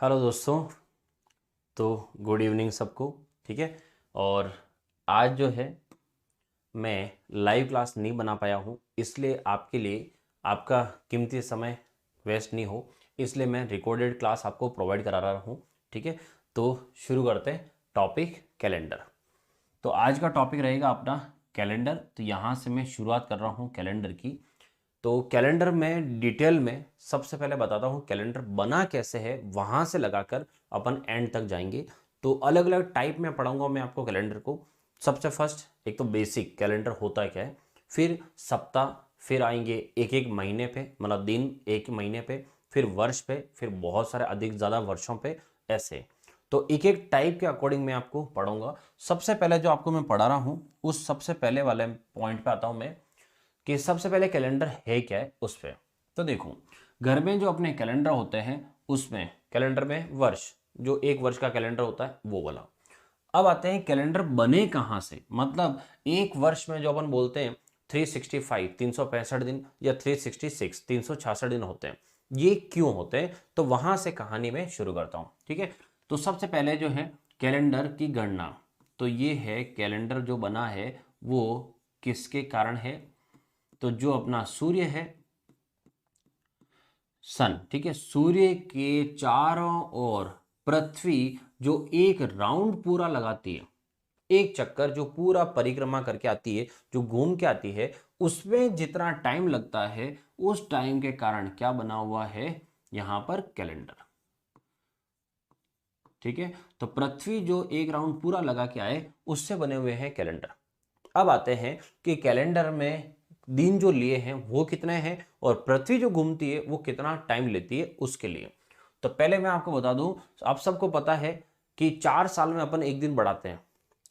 Hello दोस्तों। तो good evening सबको। ठीक है। और आज जो है मैं लाइव क्लास नहीं बना पाया हूँ, इसलिए आपके लिए आपका कीमती समय वेस्ट नहीं हो, इसलिए मैं रिकॉर्डेड क्लास आपको प्रोवाइड करा रहा हूँ। ठीक है। तो शुरू करते हैं टॉपिक कैलेंडर। तो आज का टॉपिक रहेगा अपना कैलेंडर। तो यहाँ से मैं शुरुआत कर रहा हूँ कैलेंडर की। तो कैलेंडर में डिटेल में सबसे पहले बताता हूँ कैलेंडर बना कैसे है, वहाँ से लगाकर अपन एंड तक जाएंगे। तो अलग अलग टाइप में पढ़ाऊंगा मैं आपको कैलेंडर को। सबसे फर्स्ट एक तो बेसिक कैलेंडर होता है क्या है, फिर सप्ताह, फिर आएंगे एक एक महीने पे, मतलब दिन एक महीने पे, फिर वर्ष पे, फिर बहुत सारे अधिक ज़्यादा वर्षों पे, ऐसे। तो एक एक टाइप के अकॉर्डिंग मैं आपको पढ़ाऊंगा। सबसे पहले जो आपको मैं पढ़ा रहा हूँ उस सबसे पहले वाले पॉइंट पे आता हूँ मैं, कि सबसे पहले कैलेंडर है क्या है उस पर। तो देखो, घर में जो अपने कैलेंडर होते हैं उसमें कैलेंडर में वर्ष, जो एक वर्ष का कैलेंडर होता है वो वाला। अब आते हैं कैलेंडर बने कहाँ से, मतलब एक वर्ष में जो अपन बोलते हैं 365 365 दिन या 366 366 दिन होते हैं, ये क्यों होते हैं, तो वहां से कहानी में शुरू करता हूं। ठीक है। तो सबसे पहले जो है कैलेंडर की गणना, तो ये है कैलेंडर जो बना है वो किसके कारण है, तो जो अपना सूर्य है, सन, ठीक है, सूर्य के चारों ओर पृथ्वी जो एक राउंड पूरा लगाती है, एक चक्कर जो पूरा परिक्रमा करके आती है, जो घूम के आती है, उसमें जितना टाइम लगता है उस टाइम के कारण क्या बना हुआ है यहां पर कैलेंडर। ठीक है। तो पृथ्वी जो एक राउंड पूरा लगा के आए उससे बने हुए हैं कैलेंडर। अब आते हैं कि कैलेंडर में दिन जो लिए हैं वो कितने हैं और पृथ्वी जो घूमती है वो कितना टाइम लेती है उसके लिए। तो पहले मैं आपको बता दूं, आप सबको पता है कि 4 साल में अपन एक दिन बढ़ाते हैं।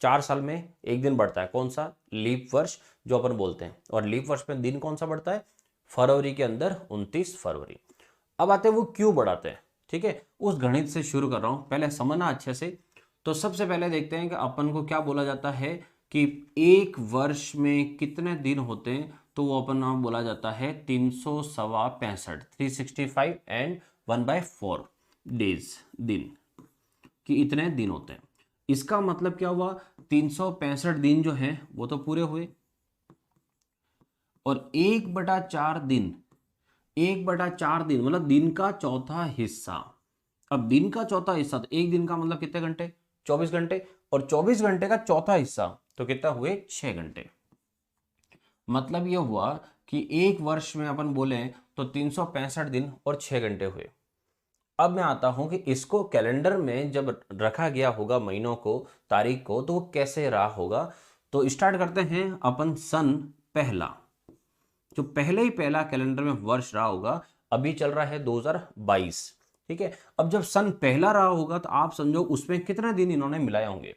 4 साल में एक दिन बढ़ता है, कौन सा, लीप वर्ष जो अपन बोलते हैं। और लीप वर्ष में दिन कौन सा बढ़ता है, फरवरी के अंदर 29 फरवरी। अब आते हैं वो क्यों बढ़ाते हैं। ठीक है, उस गणित से शुरू कर रहा हूं, पहले समझना अच्छे से। तो सबसे पहले देखते हैं कि अपन को क्या बोला जाता है कि एक वर्ष में कितने दिन होते हैं, तो वो अपन नाम बोला जाता है 365, 365 एंड 1/4 डेज, दिन, कि इतने दिन होते हैं। इसका मतलब क्या हुआ, 365 दिन जो है वो तो पूरे हुए, और 1/4 दिन, 1/4 दिन मतलब दिन का चौथा हिस्सा। अब दिन का चौथा हिस्सा, तो एक दिन का मतलब कितने घंटे, 24 घंटे, और 24 घंटे का चौथा हिस्सा तो कितना हुए, 6 घंटे। मतलब यह हुआ कि एक वर्ष में अपन बोले तो 365 दिन और 6 घंटे हुए। अब मैं आता हूं कि इसको कैलेंडर में जब रखा गया होगा महीनों को, तारीख को, तो वो कैसे रहा होगा। तो स्टार्ट करते हैं अपन सन पहला, जो पहले ही पहला कैलेंडर में वर्ष रहा होगा, अभी चल रहा है 2022। ठीक है। अब जब सन पहला रहा होगा तो आप समझो उसमें कितने दिन इन्होंने मिलाए होंगे।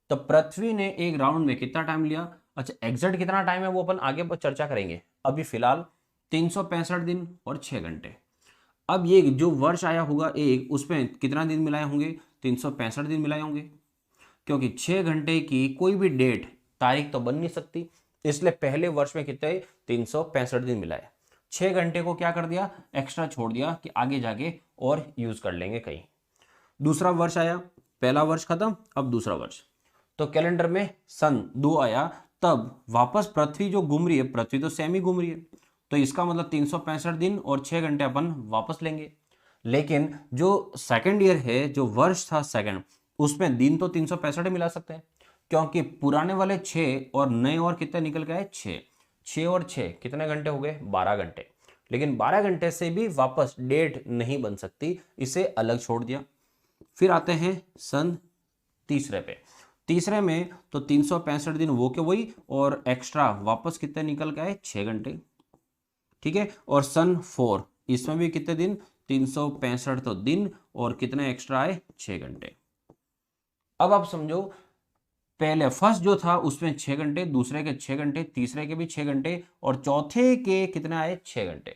तो पृथ्वी ने एक राउंड में कितना टाइम लिया, अच्छा एग्जैक्ट कितना टाइम है वो अपन आगे पर चर्चा करेंगे। अभी फिलहाल 365 दिन और 6 घंटे। अब ये जो वर्ष आया होगा एक, उसमें कितना दिन मिलाए होंगे, 365 दिन मिलाए होंगे, क्योंकि 6 घंटे की कोई भी डेट, तारीख तो बन नहीं सकती, इसलिए पहले वर्ष में कितने, 365 दिन मिलाए। 6 घंटे को क्या कर दिया, एक्स्ट्रा छोड़ दिया कि आगे जाके और यूज कर लेंगे कहीं। दूसरा वर्ष आया, पहला वर्ष खत्म, अब दूसरा वर्ष। तो कैलेंडर में सन 2 आया, तब वापस पृथ्वी जो घूम रही है, पृथ्वी तो सेम ही घूम रही है, तो इसका मतलब 365 दिन और 6 घंटे अपन वापस लेंगे। लेकिन जो सेकंड ईयर है, जो वर्ष था सेकंड, उसमें दिन तो 365 मिला सकते हैं, क्योंकि पुराने वाले 6 और नए और कितने निकल गए, 6, 6 और 6 कितने घंटे हो गए, 12 घंटे। लेकिन 12 घंटे से भी वापस डेट नहीं बन सकती, इसे अलग छोड़ दिया। फिर आते हैं सन तीसरे पे। तीसरे में तो 365 दिन वो के वही, और एक्स्ट्रा वापस कितने निकल गए, 6 घंटे। ठीक है। और सन 4, इसमें भी कितने दिन, 365 तो दिन, और कितने एक्स्ट्रा आए, 6 घंटे। अब आप समझो, पहले फर्स्ट जो था उसमें 6 घंटे, दूसरे के 6 घंटे, तीसरे के भी 6 घंटे, और चौथे के कितने आए, 6 घंटे।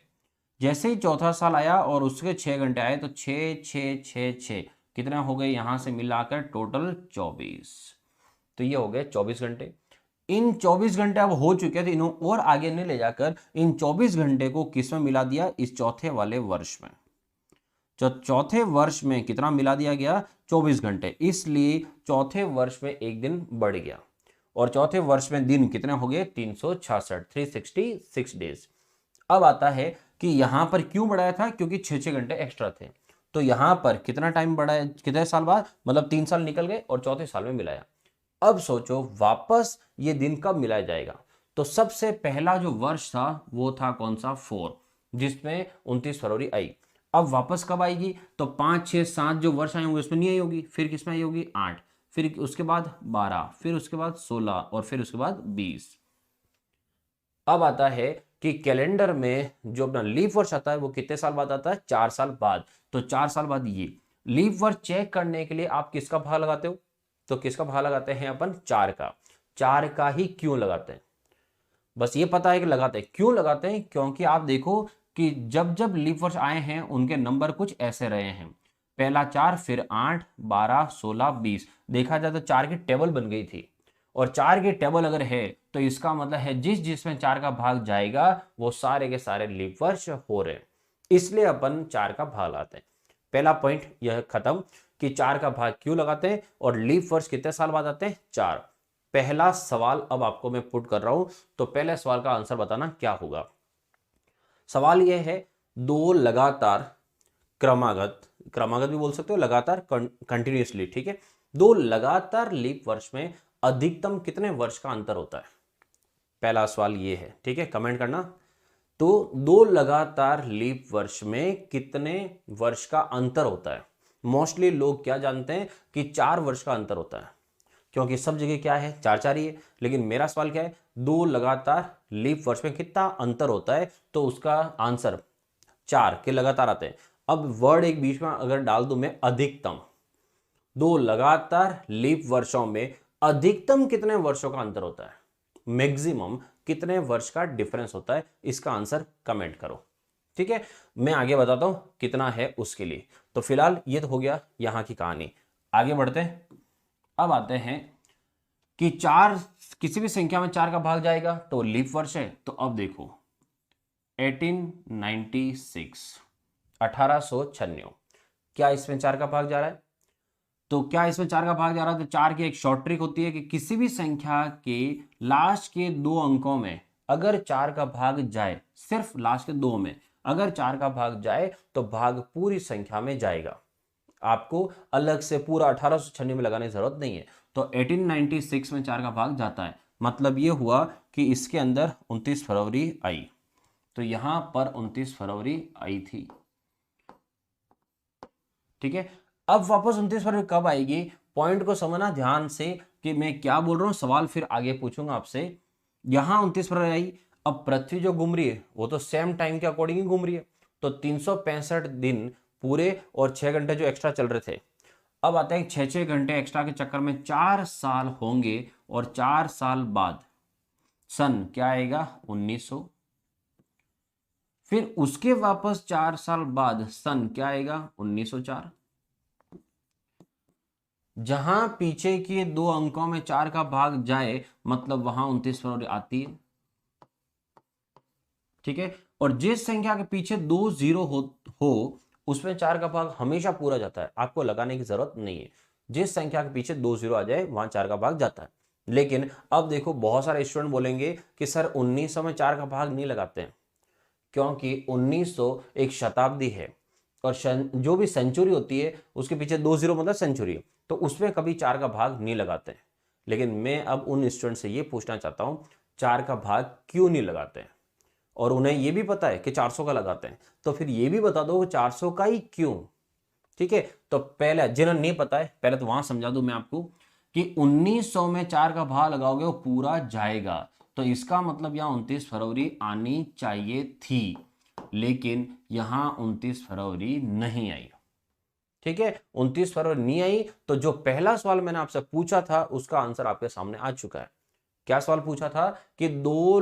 जैसे ही चौथा साल आया और उसके 6 घंटे आए, तो 6 6 6 6 कितने हो गए, यहां से मिलाकर टोटल 24। तो ये हो गए 24 घंटे। इन 24 घंटे अब हो चुके थे, इन्हों और आगे नहीं ले जाकर इन 24 घंटे को किस में मिला दिया, इस चौथे वाले वर्ष में। जो चौथे वर्ष में कितना मिला दिया गया, 24 घंटे, इसलिए चौथे वर्ष में एक दिन बढ़ गया और चौथे वर्ष में दिन कितने हो गए, 366, 366 डेज। अब आता है कि यहां पर क्यों बढ़ाया था, क्योंकि 6 घंटे एक्स्ट्रा थे। तो यहां पर कितना टाइम बढ़ाया, कितने साल बाद, मतलब 3 साल निकल गए और चौथे साल में मिलाया। अब सोचो वापस ये दिन कब मिलाया जाएगा। तो सबसे पहला जो वर्ष था वो था कौन सा, 4, जिसमें 29 फरवरी आई। अब वापस कब आएगी, तो 5, 6, 7 जो वर्ष आए होंगे उसमें नहीं आई होगी, फिर किसमें आई होगी, 8, फिर उसके बाद 12, फिर उसके बाद 16 और फिर उसके बाद 20। अब आता है कि कैलेंडर में जो अपना लीप वर्ष आता है वो कितने साल बाद आता है, 4 साल बाद। तो 4 साल बाद ये लीप वर्ष चेक करने के लिए आप किसका भाग लगाते हो, तो किसका भाग लगाते हैं अपन, 4 का। 4 का ही क्यों लगाते हैं, बस ये पता है कि लगाते हैं। क्यों लगाते हैं, क्योंकि आप देखो कि जब जब लीप वर्ष आए हैं उनके नंबर कुछ ऐसे रहे हैं, पहला 4, फिर 8, 12, 16, 20। देखा जाए तो 4 की टेबल बन गई थी, और 4 की टेबल अगर है तो इसका मतलब है जिसमें 4 का भाग जाएगा वो सारे के सारे लीप वर्ष हो रहे हैं, इसलिए अपन 4 का भाग लगाते हैं। पहला पॉइंट यह खत्म कि 4 का भाग क्यों लगाते हैं और लीप वर्ष कितने साल बाद आते हैं, 4। पहला सवाल अब आपको मैं पुट कर रहा हूं, तो पहले सवाल का आंसर बताना क्या होगा। सवाल यह है, 2 लगातार क्रमागत भी बोल सकते हो, लगातार कंटिन्यूअसली, ठीक है, 2 लगातार लीप वर्ष में अधिकतम कितने वर्ष का अंतर होता है। पहला सवाल ये है, ठीक है, कमेंट करना। तो 2 लगातार लीप वर्ष में कितने वर्ष का अंतर होता है। मोस्टली लोग क्या जानते हैं कि 4 वर्ष का अंतर होता है, क्योंकि सब जगह क्या है, 4 ही है। लेकिन मेरा सवाल क्या है, 2 लगातार लीप वर्ष में कितना अंतर होता है, तो उसका आंसर 4 के लगातार आते हैं। अब वर्ड एक बीच में अगर डाल दूं मैं, अधिकतम, 2 लगातार लीप वर्षों में अधिकतम कितने वर्षों का अंतर होता है, मैक्सिमम कितने वर्ष का डिफरेंस होता है, इसका आंसर कमेंट करो, ठीक है। मैं आगे बताता हूं कितना है उसके लिए। तो फिलहाल ये तो हो गया यहां की कहानी, आगे बढ़ते हैं। अब आते हैं कि 4 किसी भी संख्या में 4 का भाग जाएगा तो लीप वर्ष है। तो अब देखो 1896, 1896, क्या इसमें 4 का भाग जा रहा है, तो क्या इसमें 4 का भाग जा रहा है। तो 4 की एक शॉर्ट ट्रिक होती है कि किसी भी संख्या के लास्ट के 2 अंकों में अगर 4 का भाग जाए, सिर्फ लास्ट के 2 में अगर 4 का भाग जाए तो भाग पूरी संख्या में जाएगा, आपको अलग से पूरा 1896 में लगाने की जरूरत नहीं है। तो 1896 में 4 का भाग जाता है, मतलब ये हुआ कि इसके अंदर 29 फरवरी आई, तो यहां पर 29 फरवरी आई थी, ठीक है। अब वापस 29 फरवरी कब आएगी, पॉइंट को समझना ध्यान से कि मैं क्या बोल रहा हूं, सवाल फिर आगे पूछूंगा आपसे। यहां 29 फरवरी आई, अब पृथ्वी जो घूम रही है वो तो सेम टाइम के अकॉर्डिंग ही घूम रही है, तो 365 दिन पूरे और 6 घंटे जो एक्स्ट्रा चल रहे थे। अब आते हैं 6 घंटे एक्स्ट्रा के चक्कर में 4 साल होंगे, और 4 साल बाद सन क्या आएगा, 1900, फिर उसके वापस 4 साल बाद सन क्या आएगा, 1904। जहां पीछे के 2 अंकों में 4 का भाग जाए मतलब वहां 29 फरवरी आती है, ठीक है। और जिस संख्या के पीछे 2 जीरो हो उसमें 4 का भाग हमेशा पूरा जाता है, आपको लगाने की जरूरत नहीं है। जिस संख्या के पीछे 2 जीरो आ जाए वहां 4 का भाग जाता है। लेकिन अब देखो बहुत सारे स्टूडेंट बोलेंगे कि सर 1900 में 4 का भाग नहीं लगाते हैं, क्योंकि 1900 एक शताब्दी है, और जो भी सेंचुरी होती है उसके पीछे 2 जीरो मतलब सेंचुरी, तो उसमें कभी 4 का भाग नहीं लगाते हैं। लेकिन मैं अब उन स्टूडेंट से ये पूछना चाहता हूं 4 का भाग क्यों नहीं लगाते हैं, और उन्हें ये भी पता है कि 400 का लगाते हैं, तो फिर ये भी बता दो 400 का ही क्यों, ठीक है। तो पहले जिन्हें नहीं पता है पहले तो वहां समझा दूं मैं आपको कि 1900 में 4 का भाग लगाओगे वो पूरा जाएगा, तो इसका मतलब यहां 29 फरवरी आनी चाहिए थी, लेकिन यहां 29 फरवरी नहीं आई, ठीक है। 29 फरवरी नहीं आई, तो जो पहला सवाल मैंने आपसे पूछा था उसका आंसर आपके सामने आ चुका है। क्या सवाल पूछा था कि 2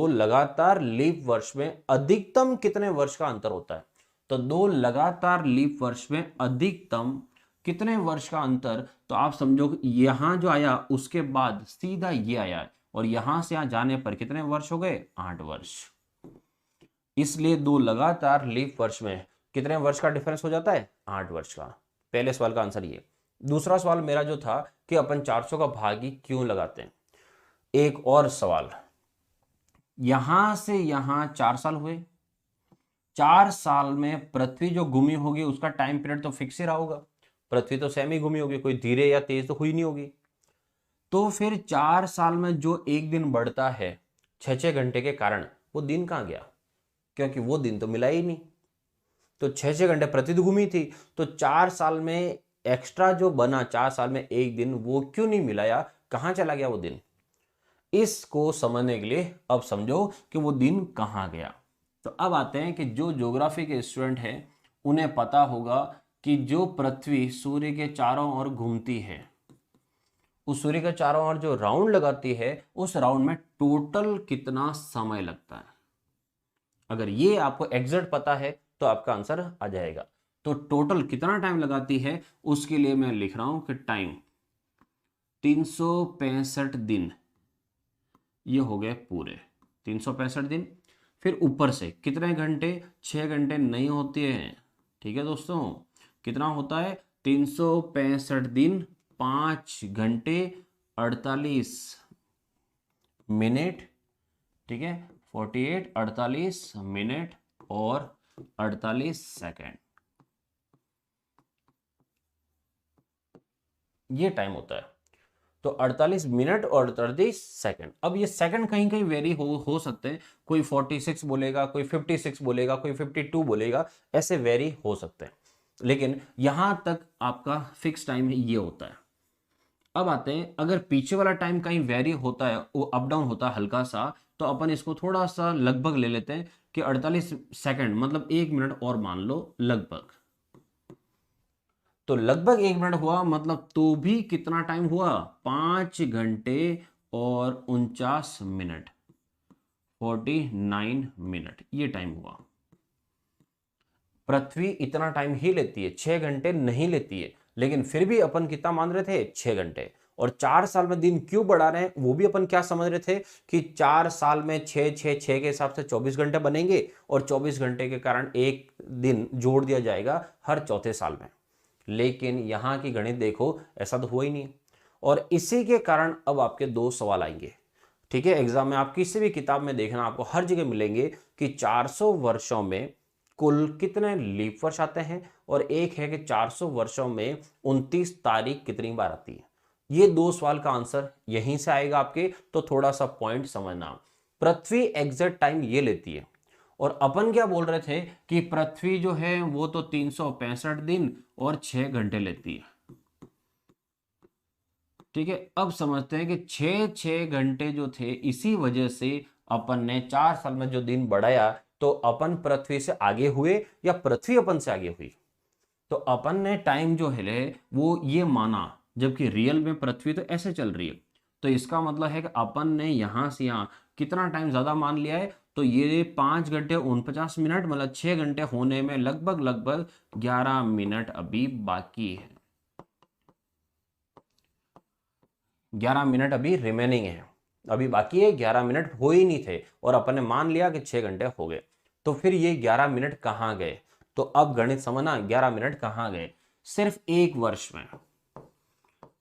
लगातार लीप वर्ष में अधिकतम कितने वर्ष का अंतर होता है। तो 2 लगातार लीप वर्ष में अधिकतम कितने वर्ष का अंतर, तो आप समझो यहां जो आया उसके बाद सीधा ये आया, और यहां से यहां जाने पर कितने वर्ष हो गए, 8 वर्ष। इसलिए 2 लगातार लीप वर्ष में कितने वर्ष का डिफरेंस हो जाता है? 8 वर्ष का। पहले सवाल का आंसर ये। दूसरा सवाल मेरा जो था कि अपन 400 का भागी क्यों लगाते हैं। एक और सवाल, यहां से यहां 4 साल हुए, 4 साल में पृथ्वी जो घूमी होगी उसका टाइम पीरियड तो फिक्स ही रहा होगा, पृथ्वी तो सेम ही घूमी होगी, कोई धीरे या तेज तो हुई नहीं होगी। तो फिर 4 साल में जो एक दिन बढ़ता है 6-6 घंटे के कारण, वो दिन कहाँ गया? क्योंकि वो दिन तो मिला ही नहीं। तो 6-6 घंटे पृथ्वी तो घूमी थी, तो 4 साल में एक्स्ट्रा जो बना, 4 साल में एक दिन, वो क्यों नहीं मिला या कहाँ चला गया वो दिन? इसको समझने के लिए अब समझो कि वो दिन कहाँ गया। तो अब आते हैं कि जो ज्योग्राफी के स्टूडेंट हैं उन्हें पता होगा कि जो पृथ्वी सूर्य के चारों ओर घूमती है, उस सूर्य के चारों ओर जो राउंड लगाती है, उस राउंड में टोटल कितना समय लगता है। अगर ये आपको एग्जैक्ट पता है तो आपका आंसर आ जाएगा। तो टोटल कितना टाइम लगाती है उसके लिए मैं लिख रहा हूं कि टाइम 365 दिन, ये हो गए पूरे 365 दिन। फिर ऊपर से कितने घंटे, 6 घंटे नहीं होते हैं, ठीक है दोस्तों, कितना होता है 365 दिन 5 घंटे 48 मिनट, ठीक है, 48 48 मिनट और 48 सेकेंड, ये टाइम होता है। तो 48 मिनट और 38 सेकंड। अब ये सेकंड कहीं कहीं वेरी हो सकते हैं, कोई 46 बोलेगा, कोई 56 बोलेगा, कोई 52 बोलेगा, ऐसे वेरी हो सकते हैं, लेकिन यहां तक आपका फिक्स टाइम ये होता है। अब आते हैं, अगर पीछे वाला टाइम कहीं वेरी होता है, वो अप डाउन होता है हल्का सा, तो अपन इसको थोड़ा सा लगभग ले लेते हैं कि 48 सेकंड मतलब 1 मिनट और मान लो लगभग। तो लगभग 1 मिनट हुआ, मतलब तो भी कितना टाइम हुआ, 5 घंटे और 49 मिनट, 49 मिनट, ये टाइम हुआ। पृथ्वी इतना टाइम ही लेती है, 6 घंटे नहीं लेती है, लेकिन फिर भी अपन कितना मान रहे थे, 6 घंटे। और 4 साल में दिन क्यों बढ़ा रहे हैं, वो भी अपन क्या समझ रहे थे कि 4 साल में 6 के हिसाब से 24 घंटे बनेंगे, और 24 घंटे के कारण एक दिन जोड़ दिया जाएगा हर चौथे साल में। लेकिन यहां की गणित देखो, ऐसा तो हुआ ही नहीं। और इसी के कारण अब आपके 2 सवाल आएंगे, ठीक है, एग्जाम में। आप किसी भी किताब में देखना, आपको हर जगह मिलेंगे कि 400 वर्षों में कुल कितने लीप वर्ष आते हैं, और एक है कि 400 वर्षों में 29 तारीख कितनी बार आती है। ये 2 सवाल का आंसर यहीं से आएगा आपके। तो थोड़ा सा पॉइंट समझना, पृथ्वी एग्जैक्ट टाइम ये लेती है, और अपन क्या बोल रहे थे कि पृथ्वी जो है वो तो 365 दिन और 6 घंटे लेती है, ठीक है। अब समझते हैं कि 6 घंटे जो थे, इसी वजह से अपन ने 4 साल में जो दिन बढ़ाया, तो अपन पृथ्वी से आगे हुए या पृथ्वी अपन से आगे हुई। तो अपन ने टाइम जो है वो ये माना, जबकि रियल में पृथ्वी तो ऐसे चल रही है। तो इसका मतलब है कि अपन ने यहां से यहां कितना टाइम ज्यादा मान लिया है। तो ये 5 घंटे 49 मिनट मतलब 6 घंटे होने में लगभग लगभग 11 मिनट अभी बाकी है, 11 मिनट अभी रिमेनिंग है, अभी बाकी है, 11 मिनट हो ही नहीं थे, और अपन ने मान लिया कि 6 घंटे हो गए। तो फिर ये 11 मिनट कहाँ गए? तो अब गणित समझना, 11 मिनट कहाँ गए? सिर्फ 1 वर्ष में,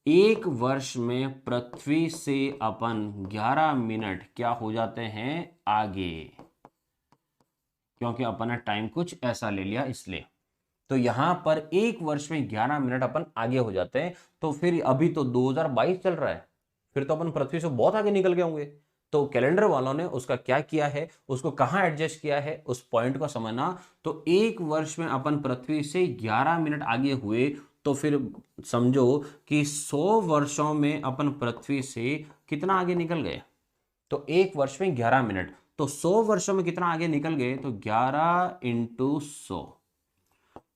1 वर्ष में पृथ्वी से अपन 11 मिनट क्या हो जाते हैं, आगे, क्योंकि अपन ने टाइम कुछ ऐसा ले लिया इसलिए। तो यहां पर 1 वर्ष में 11 मिनट अपन आगे हो जाते हैं। तो फिर अभी तो 2022 चल रहा है, फिर तो अपन पृथ्वी से बहुत आगे निकल गए होंगे। तो कैलेंडर वालों ने उसका क्या किया है, उसको कहां एडजस्ट किया है, उस पॉइंट को समझना। तो 1 वर्ष में अपन पृथ्वी से 11 मिनट आगे हुए, तो फिर समझो कि 100 वर्षों में अपन पृथ्वी से कितना आगे निकल गए। तो 1 वर्ष में 11 मिनट, तो 100 वर्षों में कितना आगे निकल गए, तो 11 इंटू 100,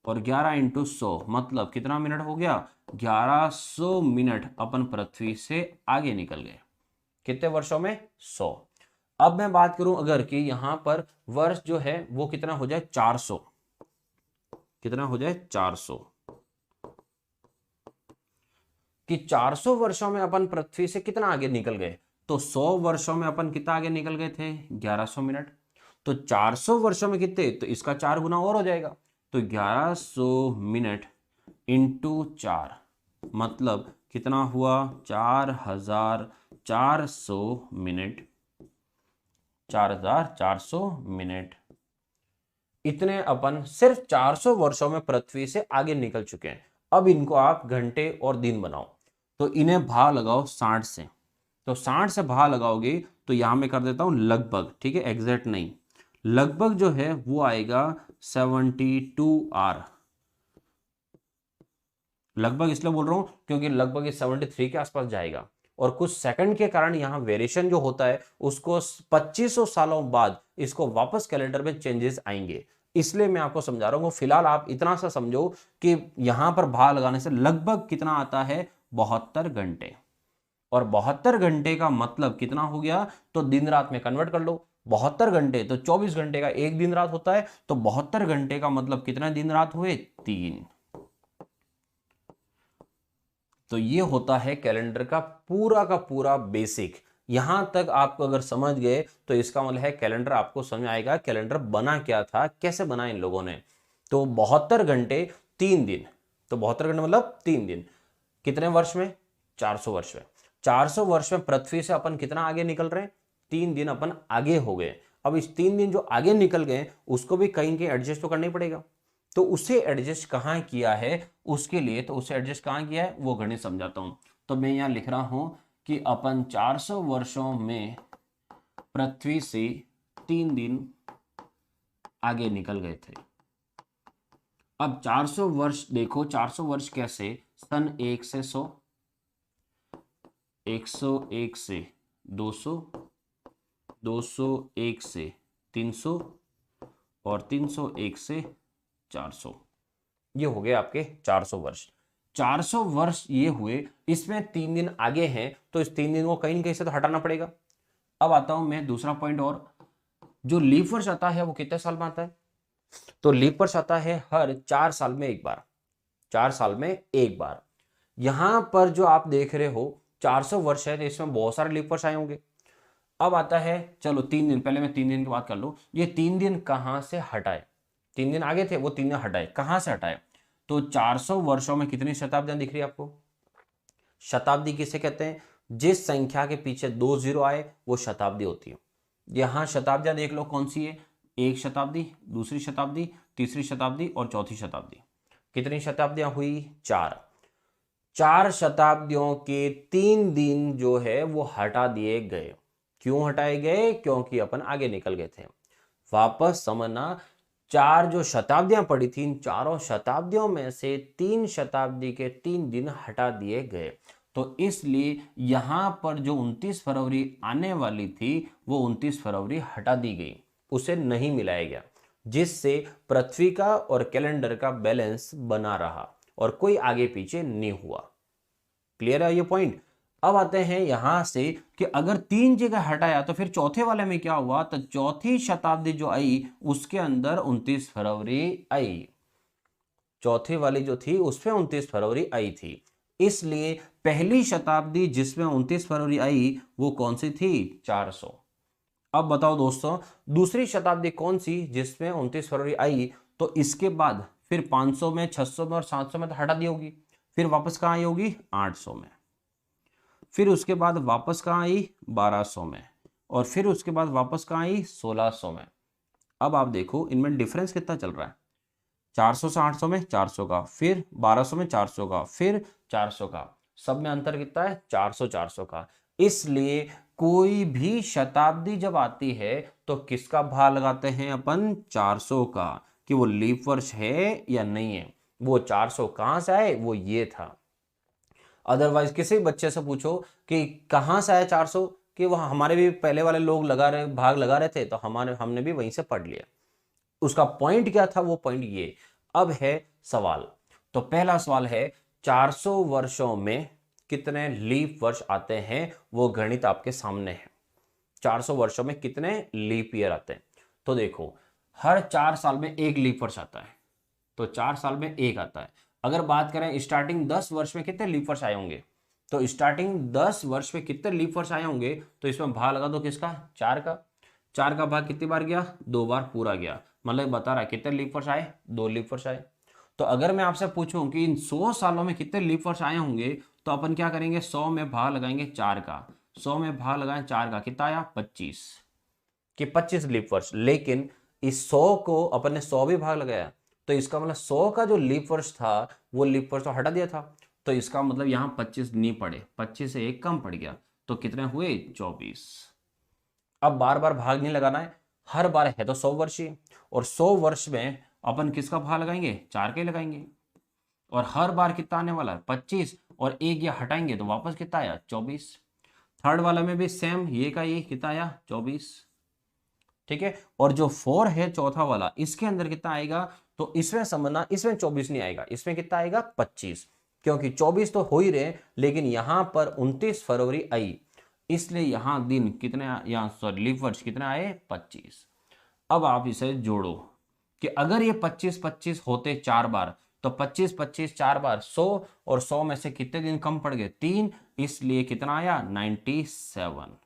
और 11 इंटू 100 मतलब कितना मिनट हो गया, 1100 मिनट अपन पृथ्वी से आगे निकल गए। कितने वर्षों में, 100। अब मैं बात करूं अगर कि यहां पर वर्ष जो है वो कितना हो जाए, 400, कितना हो जाए, 400, कि 400 वर्षों में अपन पृथ्वी से कितना आगे निकल गए। तो 100 वर्षों में अपन कितना आगे निकल गए थे, 1100 मिनट। तो 400 वर्षों में कितने, तो इसका 4 गुना और हो जाएगा, तो 1100 मिनट इंटू 4 मतलब कितना हुआ, 4400 मिनट, 4400 मिनट। इतने अपन सिर्फ 400 वर्षों में पृथ्वी से आगे निकल चुके हैं। अब इनको आप घंटे और दिन बनाओ, तो इन्हें भाग लगाओ 60 से, तो 60 से भाग लगाओगे तो यहां मैं कर देता हूं लगभग, ठीक है, एग्जैक्ट नहीं, लगभग जो है वो आएगा 72 आर। लगभग इसलिए बोल रहा हूं क्योंकि लगभग ये 73 के आसपास जाएगा, और कुछ सेकंड के कारण यहाँ वेरिएशन जो होता है उसको 2500 सालों बाद इसको वापस कैलेंडर में चेंजेस आएंगे, इसलिए मैं आपको समझा रहा हूं। फिलहाल आप इतना सा समझो कि यहां पर भाग लगाने से लगभग कितना आता है, 72 घंटे। और 72 घंटे का मतलब कितना हो गया, तो दिन रात में कन्वर्ट कर लो। 72 घंटे तो 24 घंटे का एक दिन रात होता है, तो 72 घंटे का मतलब कितने दिन रात हुए, 3। तो ये होता है कैलेंडर का पूरा बेसिक। यहां तक आपको अगर समझ गए तो इसका मतलब है कैलेंडर आपको समझ आएगा कैलेंडर बना क्या था, कैसे बना इन लोगों ने। तो 72 घंटे 3 दिन, तो 72 घंटे मतलब 3 दिन, कितने वर्ष में, 400 वर्ष में। 400 वर्ष में पृथ्वी से अपन कितना आगे निकल रहे हैं, 3 दिन अपन आगे हो गए। अब इस 3 दिन जो आगे निकल गए उसको भी कहीं कहीं एडजस्ट तो करना ही पड़ेगा, तो उसे एडजस्ट कहां किया है उसके लिए, तो उसे एडजस्ट कहां किया है वो गणित समझाता हूं। तो मैं यहां लिख रहा हूं कि अपन 400 वर्षों में पृथ्वी से 3 दिन आगे निकल गए थे। अब 400 वर्ष देखो, 400 वर्ष कैसे, सन 1 से 100, 101 से 200, 201 से 300 और 301 से 400, ये हो गए आपके 400 वर्ष। 400 वर्ष ये हुए, इसमें 3 दिन आगे हैं तो इस 3 दिन को कहीं न कहीं से तो हटाना पड़ेगा। अब आता हूं मैं दूसरा पॉइंट, और जो लीप वर्ष आता है वो कितने साल में आता है, तो लीप वर्ष आता है हर 4 साल में एक बार, 4 साल में एक बार। यहां पर जो आप देख रहे हो 400 वर्ष है तो इसमें बहुत सारे लीप वर्ष आए होंगे। अब आता है, चलो 3 दिन, पहले मैं 3 दिन की बात कर लूं, ये 3 दिन कहां से हटाए, 3 दिन आगे थे वो 3 दिन हटाए, कहां से हटाए, तो 400 वर्षों में कितनी शताब्दियां दिख रही है आपको, शताब्दी किसे कहते हैं, जिस संख्या के पीछे 2 जीरो आए वो शताब्दी होती है। यहां शताब्दियां देख लो कौन सी है, एक शताब्दी, दूसरी शताब्दी, तीसरी शताब्दी और चौथी शताब्दी। कितनी शताब्दियां हुई, 4। 4 शताब्दियों के 3 दिन जो है वो हटा दिए गए। क्यों हटाए गए, क्योंकि अपन आगे निकल गए थे। वापस समझना, 4 जो शताब्दियां पड़ी थी, इन चारों शताब्दियों में से 3 शताब्दी के 3 दिन हटा दिए गए। तो इसलिए यहां पर जो 29 फरवरी आने वाली थी वो 29 फरवरी हटा दी गई, उसे नहीं मिलाया गया, जिससे पृथ्वी का और कैलेंडर का बैलेंस बना रहा और कोई आगे पीछे नहीं हुआ। क्लियर है ये पॉइंट। अब आते हैं यहां से कि अगर 3 जगह हटाया तो फिर चौथे वाले में क्या हुआ, तो चौथी शताब्दी जो आई उसके अंदर 29 फरवरी आई, चौथी वाली जो थी उसमें 29 फरवरी आई थी। इसलिए पहली शताब्दी जिसमें 29 फरवरी आई वो कौन सी थी, 400। अब बताओ दोस्तों, दूसरी शताब्दी कौन सी जिसमें 29 फरवरी आई, तो इसके बाद फिर 500 में, 600 में और 700 में तो हटा दी होगी, फिर वापस कहां आई होगी, 800 में, फिर उसके बाद वापस कहां आई, 1200 में, और फिर उसके बाद वापस कहां आई, 1600 में। अब आप देखो इनमें डिफरेंस कितना चल रहा है, 400 से 800 में 400 का, फिर 1200 में 400 का, फिर 400 का, सब में अंतर कितना है, 400 400 का। इसलिए कोई भी शताब्दी जब आती है तो किसका भाग लगाते हैं अपन, 400 का, कि वो लीप वर्ष है या नहीं है। वो 400 कहां से आए, वो ये था। अदरवाइज किसी बच्चे से पूछो कि कहां से आया 400, कि वह हमारे भी पहले वाले लोग भाग लगा रहे थे तो हमने भी वहीं से पढ़ लिया। उसका पॉइंट क्या था, वो पॉइंट ये। अब है सवाल, तो पहला सवाल है 400 वर्षों में कितने लीप वर्ष आते हैं, वो गणित आपके सामने है। 400 वर्षों में कितने लीप ईयर आते हैं, तो देखो हर 4 साल में एक लीप वर्ष आता है, तो 4 साल में एक आता है। अगर बात करें स्टार्टिंग 10 वर्ष में कितने लीप वर्ष आए होंगे, तो स्टार्टिंग 10 वर्ष में कितने लीप वर्ष आए होंगे, तो इसमें भाग लगा दो किसका, 4 का। 4 का भाग कितनी बार गया, 2 बार पूरा गया, मतलब बता रहा है कितने लीप वर्ष आए, 2 लीप वर्ष आए। तो अगर मैं आपसे पूछूं कि इन 100 सालों में कितने लीप वर्ष आए होंगे, तो अपन क्या करेंगे, 100 में भाग लगाएंगे 4 का, 100 में भाग लगाएं 4 का, कितना आया 25, कि 25 लीप वर्ष। लेकिन इस 100 को अपन ने 100 भी भाग लगाया, तो इसका मतलब 100 का जो लीप वर्ष था वो लीप वर्ष तो हटा दिया था, तो इसका मतलब यहाँ 25 नहीं पड़े, 25 से 1 कम पड़ गया, तो कितने हुए 24। अब बार बार भाग नहीं लगाना है, हर बार है तो 100 वर्ष ही, और 100 वर्ष में अपन किसका भाग लगाएंगे, 4 के लगाएंगे, और हर बार कितना आने वाला है 25, और एक ये हटाएंगे तो वापस कितना आया 24। थर्ड वाला में भी सेम, ये का ये कितना आया 24, ठीक है। और जो 4 है चौथा वाला, इसके अंदर कितना आएगा, तो इसमें समझना, इसमें 24 नहीं आएगा, इसमें कितना आएगा 25, क्योंकि 24 तो हो ही रहे, लेकिन यहां पर 29 फरवरी आई, इसलिए यहां दिन कितने, यहां सॉरी लीप वर्ष कितने आए 25। अब आप इसे जोड़ो कि अगर ये 25-25 होते 4 बार, तो 25-25 4 बार 100, और 100 में से कितने दिन कम पड़ गए 3, इसलिए कितना आया 97।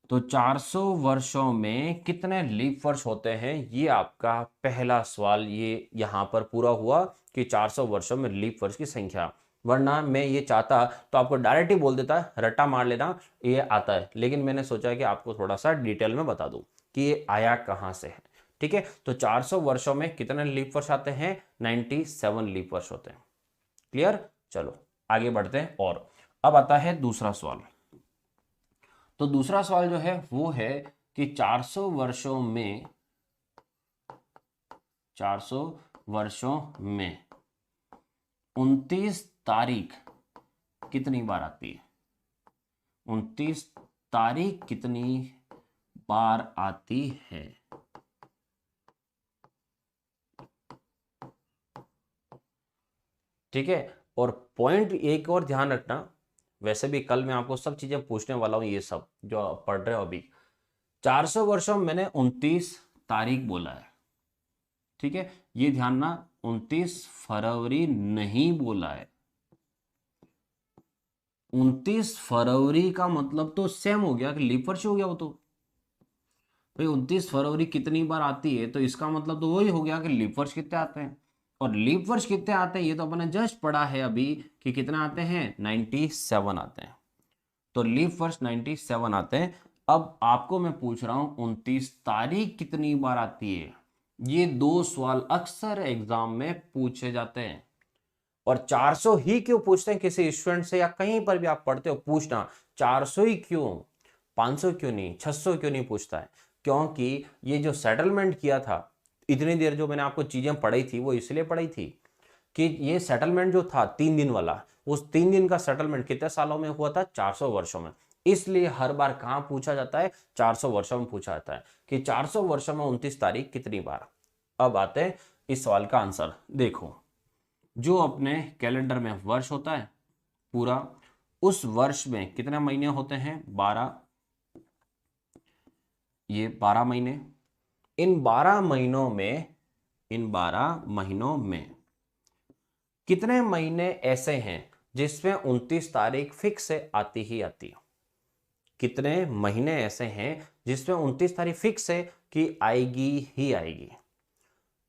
तो 400 वर्षों में कितने लीप वर्ष होते हैं, ये आपका पहला सवाल ये यहां पर पूरा हुआ कि 400 वर्षों में लीप वर्ष की संख्या। वरना मैं ये चाहता तो आपको डायरेक्ट ही बोल देता, रट्टा मार लेना ये आता है, लेकिन मैंने सोचा कि आपको थोड़ा सा डिटेल में बता दूं कि ये आया कहां से है, ठीक है। तो 400 वर्षों में कितने लीप वर्ष आते हैं, 97 लीप वर्ष होते हैं। क्लियर, चलो आगे बढ़ते हैं। और अब आता है दूसरा सवाल। तो दूसरा सवाल जो है वो है कि 400 वर्षों में 29 तारीख कितनी बार आती है, 29 तारीख कितनी बार आती है। ठीक है, और पॉइंट एक और ध्यान रखना, वैसे भी कल मैं आपको सब चीजें पूछने वाला हूं, ये सब जो आप पढ़ रहे हो अभी। 400 वर्षों में मैंने 29 तारीख बोला है, ठीक है, ये ध्यान ना, 29 फरवरी नहीं बोला है। 29 फरवरी का मतलब तो सेम हो गया कि लीप वर्ष हो गया वो तो। भाई 29 फरवरी कितनी बार आती है, तो इसका मतलब तो वही हो गया कि लीप वर्ष कितने आते हैं। और लीप वर्ष कितने आते हैं ये तो अपने जस्ट पढ़ा है अभी कि कितने आते हैं 97 आते हैं। तो लीप वर्ष 97 आते हैं। अब आपको मैं पूछ रहा हूं 29 तारीख कितनी बार आती है। ये 2 सवाल अक्सर एग्जाम में पूछे जाते हैं। और 400 ही क्यों पूछते हैं किसी स्टूडेंट से, या कहीं पर भी आप पढ़ते हो पूछना 400 ही क्यों, 500 क्यों नहीं, 600 क्यों नहीं पूछता है। क्योंकि ये जो सेटलमेंट किया था, इतनी देर जो मैंने आपको चीजें पढ़ाई थी वो इसलिए पढ़ाई थी कि ये सेटलमेंट जो था 3 दिन वाला, उस 3 दिन का सेटलमेंट कितने सालों में हुआ था, 400 वर्षों में। इसलिए हर बार कहां पूछा जाता है, 400 वर्षों में पूछा जाता है कि 400 वर्षों में 29 तारीख कितनी बार। अब आते हैं इस सवाल का आंसर। देखो, जो अपने कैलेंडर में वर्ष होता है पूरा, उस वर्ष में कितने महीने होते हैं 12, ये 12 महीने। इन 12 महीनों में कितने महीने ऐसे हैं जिसमें 29 तारीख फिक्स से आती ही आती है। कितने महीने ऐसे हैं जिसमें 29 तारीख फिक्स है कि आएगी ही आएगी।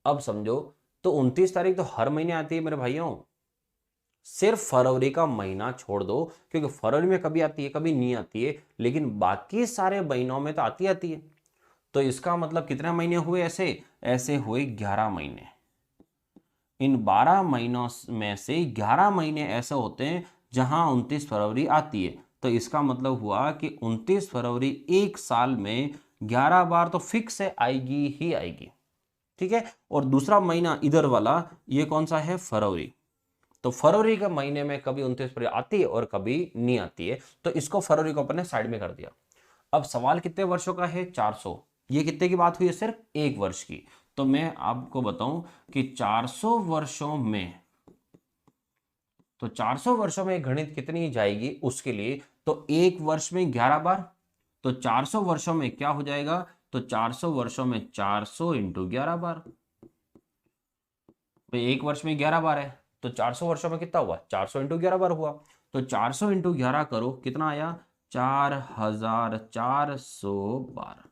अब समझो, तो 29 तारीख तो हर महीने आती है मेरे भाइयों, सिर्फ फरवरी का महीना छोड़ दो, क्योंकि फरवरी में कभी आती है कभी नहीं आती है, लेकिन बाकी सारे महीनों में तो आती है। तो इसका मतलब कितने महीने हुए ऐसे, ऐसे हुए 11 महीने। इन 12 महीनों में से 11 महीने ऐसे होते हैं जहां 29 फरवरी आती है। तो इसका मतलब हुआ कि 29 फरवरी एक साल में 11 बार तो फिक्स है, आएगी ही आएगी। ठीक है, और दूसरा महीना इधर वाला ये कौन सा है, फरवरी। तो फरवरी के महीने में कभी 29 फरवरी आती है और कभी नहीं आती है, तो इसको फरवरी को अपने साइड में कर दिया। अब सवाल कितने वर्षों का है, 400। ये कितने की बात हुई है, सिर्फ एक वर्ष की। तो मैं आपको बताऊं कि 400 वर्षों में, तो 400 वर्षों में गणित कितनी जाएगी उसके लिए, तो एक वर्ष में 11 बार, तो 400 वर्षों में क्या हो जाएगा, तो 400 वर्षों में 400 इंटू 11 बार। तो एक वर्ष में 11 बार है, तो 400 वर्षों में कितना हुआ, 400 इंटू 11 बार हुआ। तो 400 इंटू 11 करो, कितना आया 4400 बार।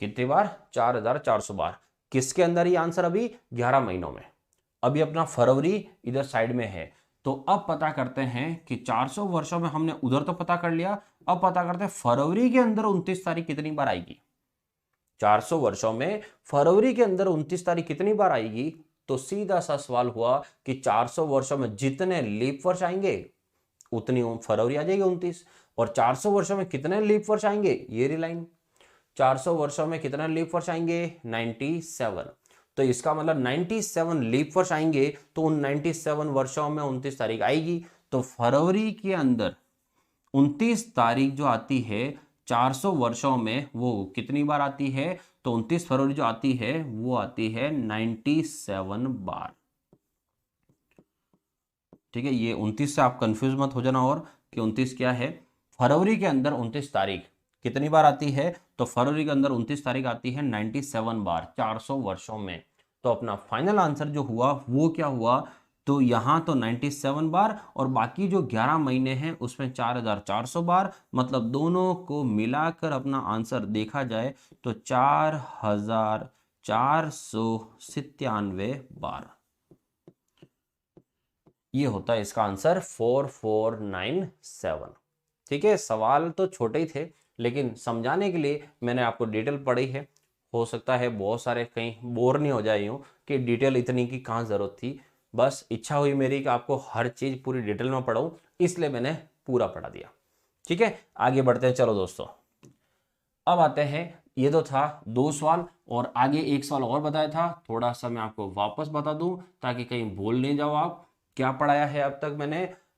कितनी बार? 4400 बार। किसके अंदर ये आंसर? अभी 11 महीनों में। अभी अपना फरवरी इधर साइड में है। तो अब पता करते हैं कि 400 वर्षों में हमने उधर तो पता कर लिया, अब पता करते हैं फरवरी के अंदर 29 तारीख कितनी बार आएगी। 400 वर्षों में फरवरी के अंदर 29 तारीख कितनी बार आएगी? तो सीधा सा सवाल हुआ कि 400 वर्षों में जितने लीप वर्ष आएंगे उतनी फरवरी आ जाएगी 29। और 400 वर्षों में कितने लीप वर्ष आएंगे? ये रही लाइन। 400 वर्षों में कितने लीप वर्ष आएंगे? 97। तो इसका मतलब 97 लीप वर्ष आएंगे, तो उन 97 वर्षों में 29 तारीख आएगी। तो फरवरी के अंदर 29 तारीख जो आती है 400 वर्षों में, वो कितनी बार आती है? तो 29 फरवरी जो आती है वो आती है 97 बार। ठीक है, ये 29 से आप कंफ्यूज मत हो जाना और कि 29 क्या है। फरवरी के अंदर 29 तारीख कितनी बार आती है? तो फरवरी के अंदर 29 तारीख आती है 97 बार 400 वर्षों में। तो अपना फाइनल आंसर जो हुआ वो क्या हुआ? तो यहां तो 97 बार और बाकी जो 11 महीने हैं उसमें 4400 बार, मतलब दोनों को मिलाकर अपना आंसर देखा जाए तो 4497 बार। ये होता है इसका आंसर 4497। ठीक है, सवाल तो छोटे ही थे लेकिन समझाने के लिए मैंने आपको डिटेल पढ़ी है। हो सकता है बहुत सारे कहीं बोर नहीं हो जाए यूं कि डिटेल इतनी की कहाँ जरूरत थी। बस इच्छा हुई मेरी कि आपको हर चीज पूरी डिटेल में पढ़ाऊं, इसलिए मैंने पूरा पढ़ा दिया। ठीक है, आगे बढ़ते हैं। चलो दोस्तों, अब आते हैं, ये तो था 2 सवाल और आगे एक सवाल और बताया था, थोड़ा सा मैं आपको वापस बता दूं ताकि कहीं भूल नहीं जाओ आप। क्या पढ़ाया है अब तक?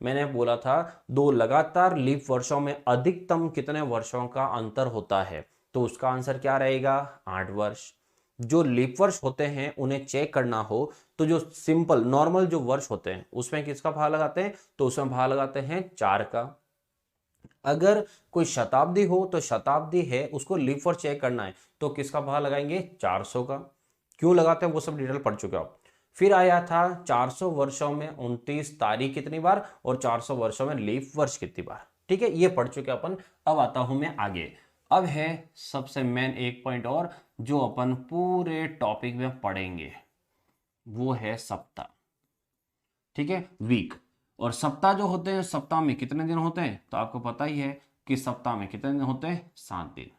मैंने बोला था 2 लगातार लीप वर्षों में अधिकतम कितने वर्षों का अंतर होता है? तो उसका आंसर क्या रहेगा? 8 वर्ष। जो लीप वर्ष होते हैं उन्हें चेक करना हो तो जो सिंपल नॉर्मल जो वर्ष होते हैं उसमें किसका भाग लगाते हैं? तो उसमें भाग लगाते हैं 4 का। अगर कोई शताब्दी हो तो शताब्दी है उसको लीप वर्ष चेक करना है तो किसका भाग लगाएंगे? 400 का। क्यों लगाते हैं वो सब डिटेल पढ़ चुके हो आप। फिर आया था 400 वर्षों में 29 तारीख कितनी बार और 400 वर्षों में लीप वर्ष कितनी बार। ठीक है, ये पढ़ चुके अपन। अब आता हूं मैं आगे। अब है सबसे मेन एक पॉइंट और जो अपन पूरे टॉपिक में पढ़ेंगे, वो है सप्ताह। ठीक है, वीक। और सप्ताह जो होते हैं, सप्ताह में कितने दिन होते हैं? तो आपको पता ही है कि सप्ताह में कितने दिन होते हैं? 7 दिन।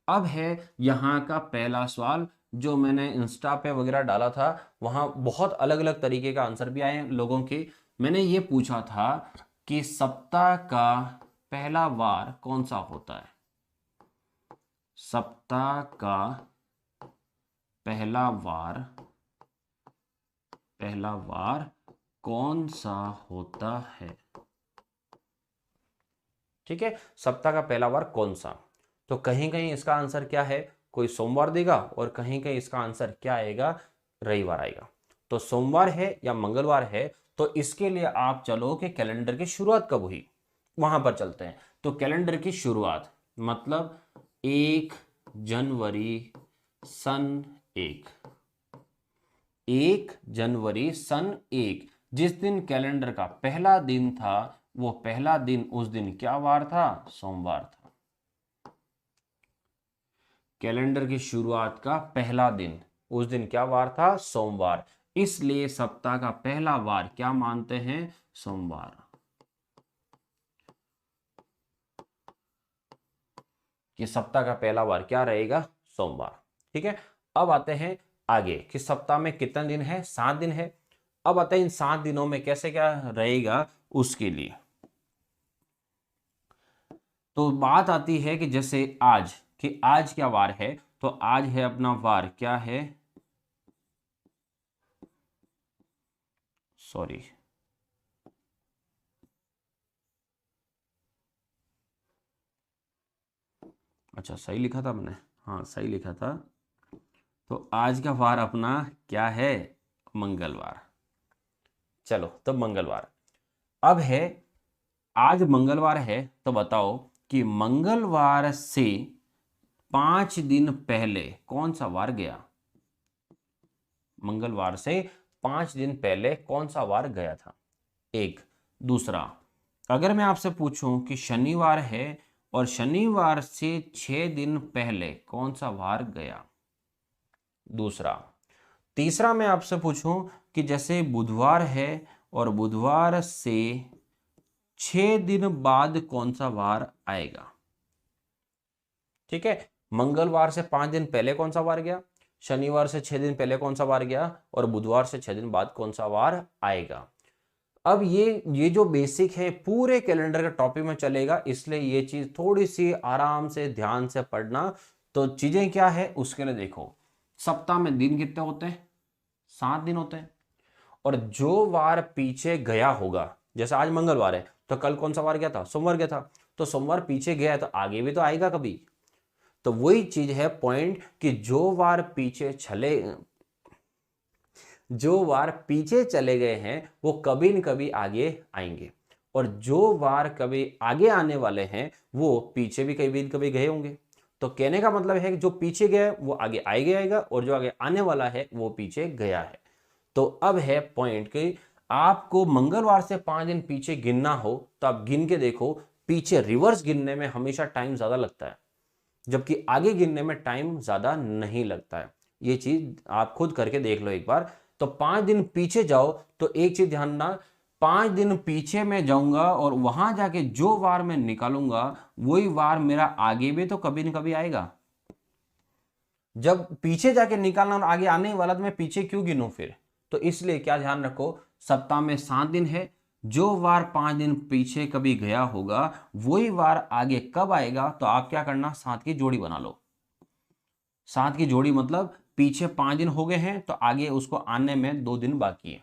अब है यहाँ का पहला सवाल जो मैंने इंस्टा पे वगैरह डाला था, वहां बहुत अलग अलग तरीके का आंसर भी आए लोगों के। मैंने ये पूछा था कि सप्ताह का पहला वार कौन सा होता है? सप्ताह का पहला वार कौन सा होता है? ठीक है, सप्ताह का पहला वार कौन सा? तो कहीं कहीं इसका आंसर क्या है? कोई सोमवार देगा और कहीं कहीं इसका आंसर क्या आएगा? रविवार आएगा। तो सोमवार है या मंगलवार है? तो इसके लिए आप चलो कि कैलेंडर की शुरुआत कब हुई, वहां पर चलते हैं। तो कैलेंडर की शुरुआत मतलब 1 जनवरी सन 1 जिस दिन कैलेंडर का पहला दिन था, वो पहला दिन उस दिन क्या वार था? सोमवार था। कैलेंडर की शुरुआत का पहला दिन उस दिन क्या वार था? सोमवार। इसलिए सप्ताह का पहला वार क्या मानते हैं? सोमवार। कि सप्ताह का पहला वार क्या रहेगा? सोमवार। ठीक है, अब आते हैं आगे कि सप्ताह में कितने दिन है? 7 दिन है। अब आते हैं इन 7 दिनों में कैसे क्या रहेगा उसके लिए। तो बात आती है कि जैसे आज, कि आज क्या वार है? तो आज है अपना वार क्या है? सॉरी, अच्छा सही लिखा था मैंने, हाँ सही लिखा था। तो आज का वार अपना क्या है? मंगलवार। चलो तो मंगलवार। अब है, आज मंगलवार है तो बताओ कि मंगलवार से 5 दिन पहले कौन सा वार गया? मंगलवार से 5 दिन पहले कौन सा वार गया था? एक। दूसरा, अगर मैं आपसे पूछूं कि शनिवार है और शनिवार से 6 दिन पहले कौन सा वार गया। दूसरा। तीसरा मैं आपसे पूछूं कि जैसे बुधवार है और बुधवार से 6 दिन बाद कौन सा वार आएगा। ठीक है, मंगलवार से 5 दिन पहले कौन सा वार गया, शनिवार से 6 दिन पहले कौन सा वार गया, और बुधवार से 6 दिन बाद कौन सा वार आएगा। अब ये जो बेसिक है पूरे कैलेंडर के टॉपिक में चलेगा, इसलिए ये चीज थोड़ी सी आराम से ध्यान से पढ़ना। तो चीजें क्या है उसके लिए देखो, सप्ताह में दिन कितने होते हैं, 7 दिन होते हैं। और जो वार पीछे गया होगा, जैसे आज मंगलवार है तो कल कौन सा वार गया था, सोमवार गया था, तो सोमवार पीछे गया है तो आगे भी तो आएगा कभी। तो वही चीज है पॉइंट कि जो वार पीछे चले गए हैं वो कभी न कभी आगे आएंगे, और जो वार कभी आगे आने वाले हैं वो पीछे भी कभी न कभी गए होंगे। तो कहने का मतलब है कि जो पीछे गया है वो आगे आएगा, और जो आगे आने वाला है वो पीछे गया है। तो अब है पॉइंट कि आपको मंगलवार से 5 दिन पीछे गिनना हो तो आप गिन के देखो, पीछे रिवर्स गिनने में हमेशा टाइम ज्यादा लगता है, जबकि आगे गिनने में टाइम ज्यादा नहीं लगता है। ये चीज आप खुद करके देख लो एक बार। तो 5 दिन पीछे जाओ तो एक चीज ध्यान रखना, 5 दिन पीछे मैं जाऊंगा और वहां जाके जो वार मैं निकालूंगा वही वार मेरा आगे भी तो कभी न कभी आएगा। जब पीछे जाके निकालना और आगे आने वाला तो मैं पीछे क्यों गिनूं फिर। तो इसलिए क्या ध्यान रखो, सप्ताह में 7 दिन है, जो वार 5 दिन पीछे कभी गया होगा वही वार आगे कब आएगा, तो आप क्या करना, 7 की जोड़ी बना लो। 7 की जोड़ी मतलब पीछे 5 दिन हो गए हैं तो आगे उसको आने में 2 दिन बाकी है,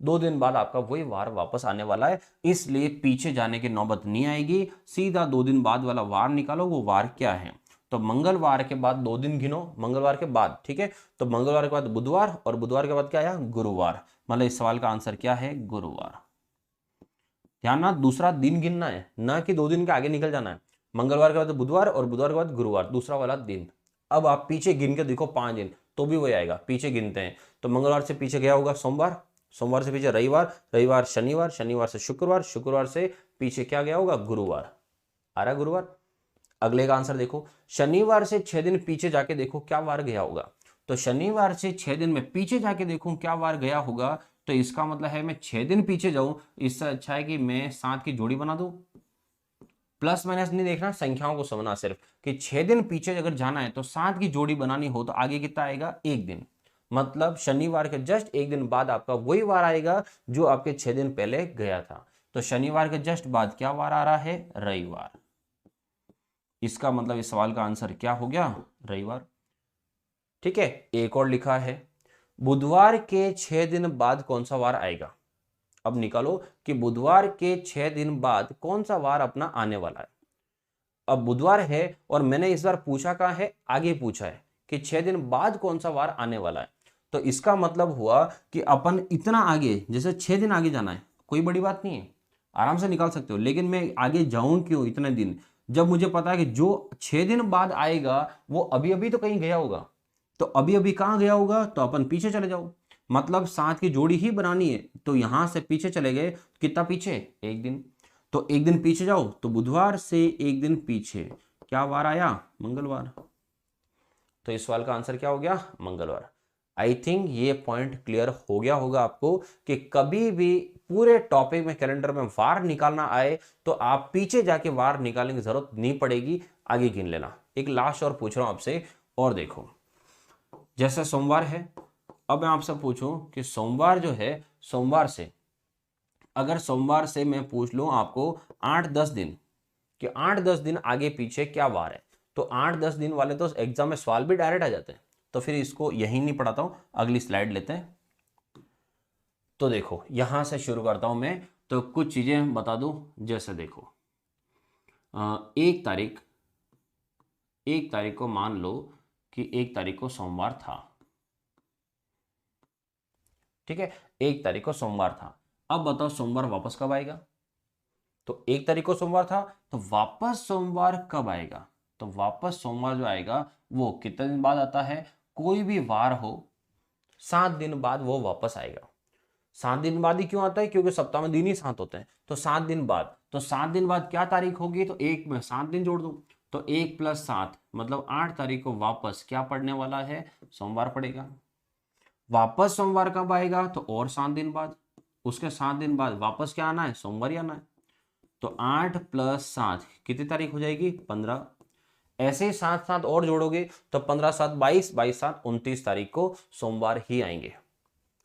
2 दिन बाद आपका वही वार वापस आने वाला है, इसलिए पीछे जाने की नौबत नहीं आएगी। सीधा 2 दिन बाद वाला वार निकालो, वो वार क्या है। तो मंगलवार के बाद 2 दिन गिनो, मंगलवार के बाद, ठीक है। तो मंगलवार के बाद बुधवार, और बुधवार के बाद क्या आया, गुरुवार। मतलब इस सवाल का आंसर क्या है, गुरुवार। ध्यान ना, दूसरा दिन गिनना है ना कि 2 दिन के आगे निकल जाना है। मंगलवार के बाद बुधवार और बुधवार के बाद गुरुवार, दूसरा वाला दिन। अब आप पीछे गिन के देखो 5 दिन तो भी वही आएगा, पीछे गिनते हैं। तो मंगलवार से पीछे गया होगा सोमवार, सोमवार से पीछे रविवार, रविवार शनिवार, शनिवार से शुक्रवार, शुक्रवार से पीछे क्या गया होगा, गुरुवार। आ रहा गुरुवार। अगले का आंसर देखो, शनिवार से 6 दिन पीछे जाके देखो क्या वार गया होगा। तो शनिवार से 6 दिन में पीछे जाके देखूं क्या वार गया होगा, तो इसका मतलब है मैं 6 दिन पीछे जाऊं, इससे अच्छा है कि मैं 7 की जोड़ी बना दूं। प्लस माइनस नहीं देखना, संख्याओं को समझना सिर्फ कि 6 दिन पीछे अगर जाना है तो 7 की जोड़ी बनानी हो तो आगे कितना आएगा, 1 दिन। मतलब शनिवार के जस्ट 1 दिन बाद आपका वही वार आएगा जो आपके 6 दिन पहले गया था। तो शनिवार के जस्ट बाद क्या वार आ रहा है, रविवार। इसका मतलब इस सवाल का आंसर क्या हो गया, रविवार। ठीक है, एक और लिखा है, बुधवार के 6 दिन बाद कौन सा वार आएगा। अब निकालो कि बुधवार के 6 दिन बाद कौन सा वार अपना आने वाला है। अब बुधवार है और मैंने इस बार पूछा कहाँ है, आगे पूछा है कि 6 दिन बाद कौन सा वार आने वाला है। तो इसका मतलब हुआ कि अपन इतना आगे, जैसे 6 दिन आगे जाना है, कोई बड़ी बात नहीं है, आराम से निकाल सकते हो। लेकिन मैं आगे जाऊं क्यों इतने दिन, जब मुझे पता है कि जो 6 दिन बाद आएगा वो अभी अभी तो कहीं गया होगा। तो अभी अभी कहाँ गया होगा, तो अपन पीछे चले जाओ। मतलब 7 की जोड़ी ही बनानी है, तो यहां से पीछे चले गए, कितना पीछे, 1 दिन। तो 1 दिन पीछे जाओ तो बुधवार से 1 दिन पीछे क्या वार आया, मंगलवार। तो इस सवाल का आंसर क्या हो गया, मंगलवार। आई थिंक ये पॉइंट क्लियर हो गया होगा आपको कि कभी भी पूरे टॉपिक में कैलेंडर में वार निकालना आए तो आप पीछे जाके वार निकालने की जरूरत नहीं पड़ेगी, आगे गिन लेना। एक लास्ट और पूछ रहा हूं आपसे, और देखो जैसे सोमवार है, अब मैं आपसे पूछूं कि सोमवार जो है, सोमवार से अगर सोमवार से मैं पूछ लूं आपको 8-10 दिन, कि 8-10 दिन आगे पीछे क्या वार है, तो 8-10 दिन वाले तो एग्जाम में सवाल भी डायरेक्ट आ जाते हैं। तो फिर इसको यही नहीं पढ़ाता हूं, अगली स्लाइड लेते हैं। तो देखो यहां से शुरू करता हूं मैं, तो कुछ चीजें बता दूं। जैसे देखो 1 तारीख, 1 तारीख को मान लो कि 1 तारीख को सोमवार था, ठीक है, 1 तारीख को सोमवार था। अब बताओ सोमवार वापस कब आएगा। तो 1 तारीख को सोमवार था, तो वापस सोमवार कब आएगा, तो वापस सोमवार जो आएगा वो कितने दिन बाद आता है, कोई भी वार हो 7 दिन बाद वो वापस आएगा। 7 दिन बाद ही क्यों आता है? क्योंकि सप्ताह में दिन ही 7 होते हैं। तो 7 दिन बाद, तो 7 दिन बाद क्या तारीख होगी? तो 1 में 7 दिन जोड़ दूं, तो 1 + 7 मतलब 8 तारीख को वापस क्या पड़ने वाला है? सोमवार पड़ेगा। वापस सोमवार कब आएगा? तो और 7 दिन बाद। उसके 7 दिन बाद वापस क्या आना है? सोमवार ही आना है। तो 8 + 7 कितनी तारीख हो जाएगी? 15। ऐसे ही 7 7 और जोड़ोगे तो 15 7 22, 22 7 29 तारीख को सोमवार ही आएंगे।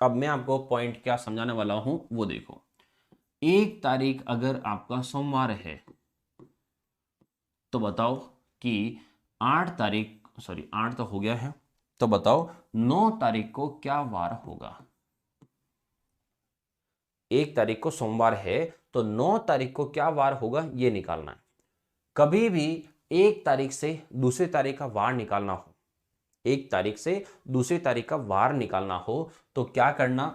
अब मैं आपको पॉइंट क्या समझाने वाला हूं वो देखो। 1 तारीख अगर आपका सोमवार है तो बताओ कि 8 तारीख, सॉरी 8 तो हो गया है, तो बताओ 9 तारीख को क्या वार होगा? 1 तारीख को सोमवार है तो 9 तारीख को क्या वार होगा ये निकालना है। कभी भी 1 तारीख से दूसरी तारीख का वार निकालना हो, 1 तारीख से दूसरी तारीख का वार निकालना हो तो क्या करना,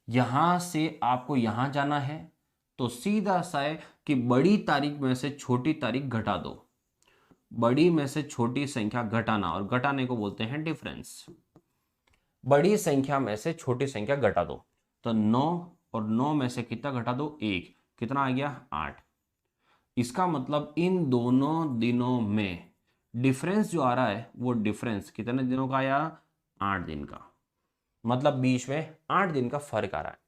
यहां से आपको यहां जाना है, तो सीधा सा है कि बड़ी तारीख में से छोटी तारीख घटा दो। बड़ी में से छोटी संख्या घटाना, और घटाने को बोलते हैं डिफरेंस। बड़ी संख्या में से छोटी संख्या घटा दो, तो 9 और 9 में से कितना घटा दो? 1। कितना आ गया? 8। इसका मतलब इन दोनों दिनों में डिफरेंस जो आ रहा है वो डिफरेंस कितने दिनों का आया? 8 दिन का। मतलब बीच में 8 दिन का फर्क आ रहा है।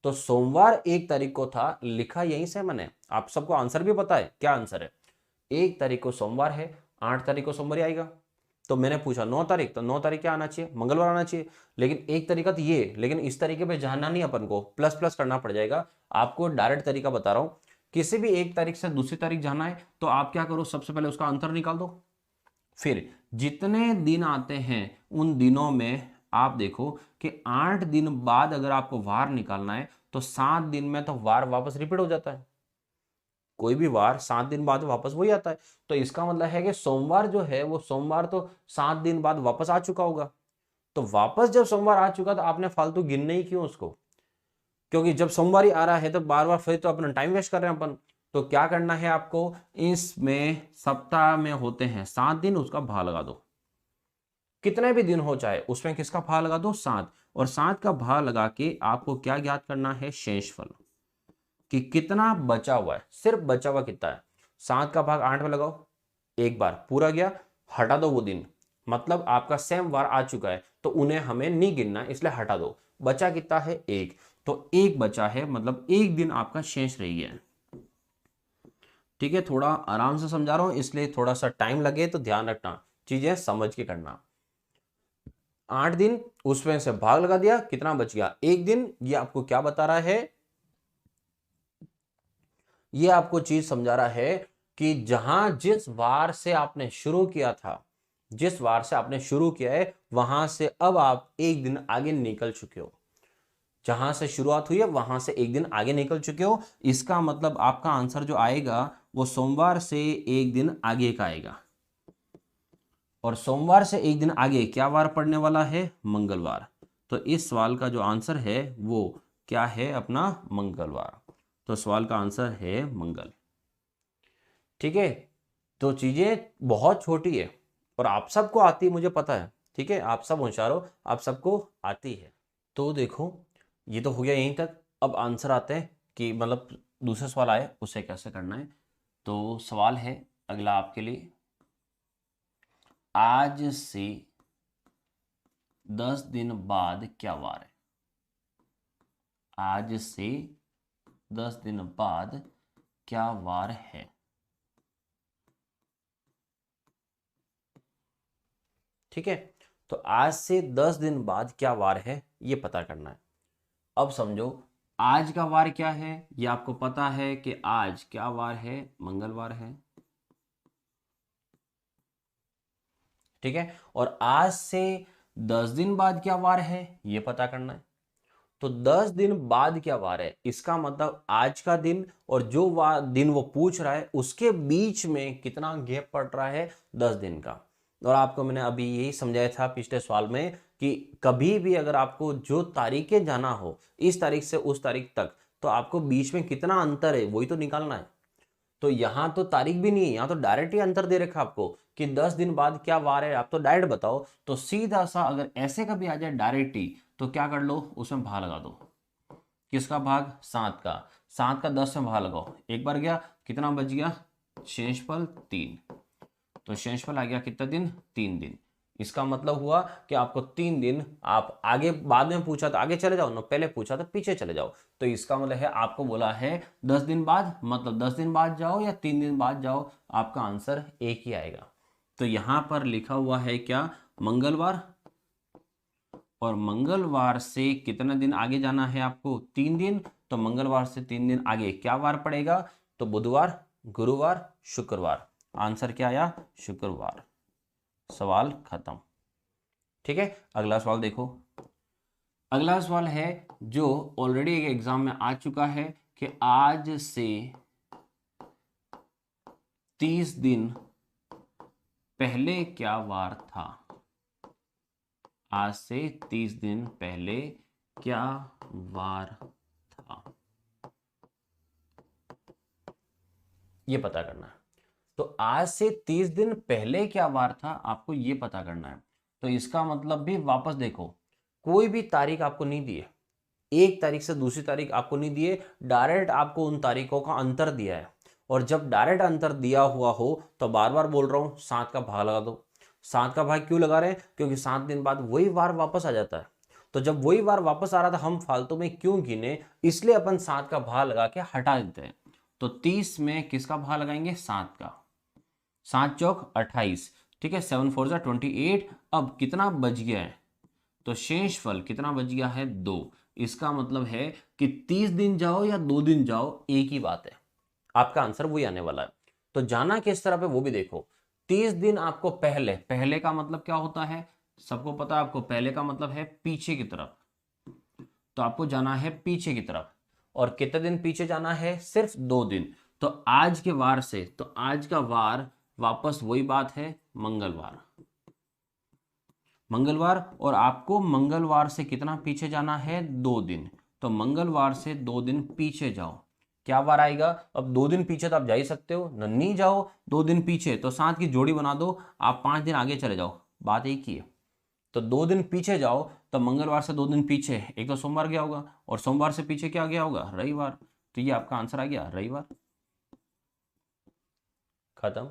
तो सोमवार 1 तारीख को था, लिखा यहीं से मैंने, आप सबको आंसर भी पता है। क्या आंसर है? 1 तारीख को सोमवार है, 8 तारीख को सोमवार ही आएगा। तो मैंने पूछा 9 तारीख, तो 9 तारीख क्या आना चाहिए? मंगलवार आना चाहिए। लेकिन एक तरीका तो ये, लेकिन इस तरीके पे जानना नहीं, अपन को प्लस प्लस करना पड़ जाएगा। आपको डायरेक्ट तरीका बता रहा हूं। किसी भी 1 तारीख से दूसरी तारीख जाना है तो आप क्या करो, सबसे पहले उसका अंतर निकाल दो। फिर जितने दिन आते हैं उन दिनों में आप देखो कि 8 दिन बाद अगर आपको वार निकालना है तो 7 दिन में तो वार वापस रिपीट हो जाता है। कोई भी वार 7 दिन बाद वापस वही आता है। तो इसका मतलब है कि सोमवार जो है वो सोमवार तो 7 दिन बाद वापस आ चुका होगा। तो वापस जब सोमवार आ चुका तो आपने फालतू गिनने ही क्यों उसको? क्योंकि जब सोमवार ही आ रहा है तो बार बार फिर तो अपना टाइम वेस्ट कर रहे हैं अपन। तो क्या करना है आपको, इसमें सप्ताह में होते हैं 7 दिन, उसका भाग लगा दो। कितने भी दिन हो चाहे उसमें किसका भाग लगा दो? 7। और 7 का भाग लगा के आपको क्या ज्ञात करना है? शेषफल, कि कितना बचा हुआ है। सिर्फ बचा हुआ कितना है? 7 का भाग 8 में लगाओ, एक बार पूरा गया, हटा दो वो दिन। मतलब आपका सेम वार आ चुका है तो उन्हें हमें नहीं गिनना, इसलिए हटा दो। बचा कितना है? 1। तो 1 बचा है, मतलब 1 दिन आपका शेष रह गया है। ठीक है, थोड़ा आराम से समझा रहा हूं इसलिए थोड़ा सा टाइम लगे तो ध्यान रखना, चीजें समझ के करना। 8 दिन, उसमें से भाग लगा दिया, कितना बच गया? 1 दिन। ये आपको क्या बता रहा है? ये आपको चीज समझा रहा है कि जहां जिस वार से आपने शुरू किया था, जिस वार से आपने शुरू किया है वहां से अब आप 1 दिन आगे निकल चुके हो। जहां से शुरुआत हुई है वहां से 1 दिन आगे निकल चुके हो। इसका मतलब आपका आंसर जो आएगा वो सोमवार से 1 दिन आगे का आएगा। और सोमवार से 1 दिन आगे क्या वार पड़ने वाला है? मंगलवार। तो इस सवाल का जो आंसर है वो क्या है? अपना मंगलवार। तो सवाल का आंसर है मंगल। ठीक है, तो चीजें बहुत छोटी है और आप सबको आती है, मुझे पता है। ठीक है, आप सब होशियार हो, आप सबको आती है। तो देखो, ये तो हो गया यहीं तक। अब आंसर आते हैं कि मतलब दूसरा सवाल आए उसे कैसे करना है। तो सवाल है अगला आपके लिए, आज से 10 दिन बाद क्या वार है? आज से 10 दिन बाद क्या वार है? ठीक है, तो आज से 10 दिन बाद क्या वार है ये पता करना है। अब समझो, आज का वार क्या है ये आपको पता है कि आज क्या वार है? मंगलवार है। ठीक है, और आज से 10 दिन बाद क्या वार है ये पता करना है। तो 10 दिन बाद क्या वार है, इसका मतलब आज का दिन और जो दिन वो पूछ रहा है उसके बीच में कितना गैप पड़ रहा है? 10 दिन का। और आपको मैंने अभी यही समझाया था पिछले सवाल में कि कभी भी अगर आपको जो तारीखें जाना हो, इस तारीख से उस तारीख तक, तो आपको बीच में कितना अंतर है वही तो निकालना है। तो यहां तो तारीख भी नहीं है, यहां तो डायरेक्ट ही अंतर दे रखा आपको कि 10 दिन बाद क्या वार है, आप तो डायरेक्ट बताओ। तो सीधा सा अगर ऐसे कभी आ जाए डायरेक्ट ही तो क्या कर लो, उसमें भाग लगा दो। किसका भाग? 7 का। 7 का 10 में भाग लगाओ, एक बार गया, कितना बच गया? शेषफल 3। तो शेषफल आ गया कितना दिन? 3 दिन। इसका मतलब हुआ कि आपको 3 दिन, आप आगे बाद में पूछा तो आगे चले जाओ ना, पहले पूछा तो पीछे चले जाओ। तो इसका मतलब है आपको बोला है 10 दिन बाद, मतलब 10 दिन बाद जाओ या 3 दिन बाद जाओ, आपका आंसर एक ही आएगा। तो यहां पर लिखा हुआ है क्या? मंगलवार। और मंगलवार से कितना दिन आगे जाना है आपको? 3 दिन। तो मंगलवार से 3 दिन आगे क्या वार पड़ेगा? तो बुधवार, गुरुवार, शुक्रवार। आंसर क्या आया? शुक्रवार। सवाल खत्म। ठीक है, अगला सवाल देखो। अगला सवाल है जो ऑलरेडी एक एग्जाम में आ चुका है कि आज से 30 दिन पहले क्या वार था? आज से 30 दिन पहले क्या वार था, ये पता करना है। तो आज से 30 दिन पहले क्या वार था, आपको ये पता करना है। तो इसका मतलब भी वापस देखो, कोई भी तारीख आपको नहीं दी है, एक तारीख से दूसरी तारीख आपको नहीं दी है, डायरेक्ट आपको उन तारीखों का अंतर दिया है। और जब डायरेक्ट अंतर दिया हुआ हो तो बार बार बोल रहा हूं 7 का भाग लगा दो। 7 का भाग क्यों लगा रहे हैं? क्योंकि 7 दिन बाद वही वार वापस आ जाता है। तो जब वही वार वापस आ रहा था, हम फालतू में क्यों गिने, इसलिए अपन 7 का भाग लगा के हटा देते हैं। तो 30 में किसका भाग लगाएंगे? 7 का। 7 चौक 28, ठीक है, 7 4 जा 28। अब कितना बच गया है? तो शेषफल कितना बच गया है? 2। इसका मतलब है कि 30 दिन जाओ या 2 दिन जाओ, एक ही बात है, आपका आंसर वही आने वाला है। तो जाना किस तरह पे वो भी देखो। 30 दिन आपको पहले, पहले का मतलब क्या होता है? सबको पता है आपको, पहले का मतलब है पीछे की तरफ। तो आपको जाना है पीछे की तरफ। और कितने दिन पीछे जाना है? सिर्फ 2 दिन। तो आज के वार से, तो आज का वार वापस वही बात है, मंगलवार। मंगलवार, और आपको मंगलवार से कितना पीछे जाना है? 2 दिन। तो मंगलवार से 2 दिन पीछे जाओ, क्या वार आएगा? अब 2 दिन पीछे तो आप जा ही सकते हो, नहीं जाओ 2 दिन पीछे तो 7 की जोड़ी बना दो, आप 5 दिन आगे चले जाओ, बात एक ही है। तो 2 दिन पीछे जाओ, तो मंगलवार से 2 दिन पीछे, एक तो सोमवार गया होगा, और सोमवार से पीछे क्या गया होगा? रविवार। तो ये आपका आंसर आ गया, रविवार। खत्म।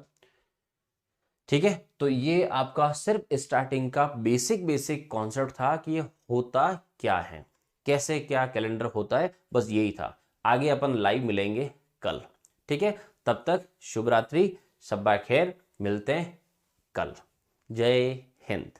ठीक है, तो ये आपका सिर्फ स्टार्टिंग का बेसिक बेसिक कॉन्सेप्ट था कि ये होता क्या है, कैसे क्या कैलेंडर होता है, बस यही था। आगे अपन लाइव मिलेंगे कल। ठीक है, तब तक शुभ रात्रि, शब्बा खैर, मिलते हैं कल। जय हिंद।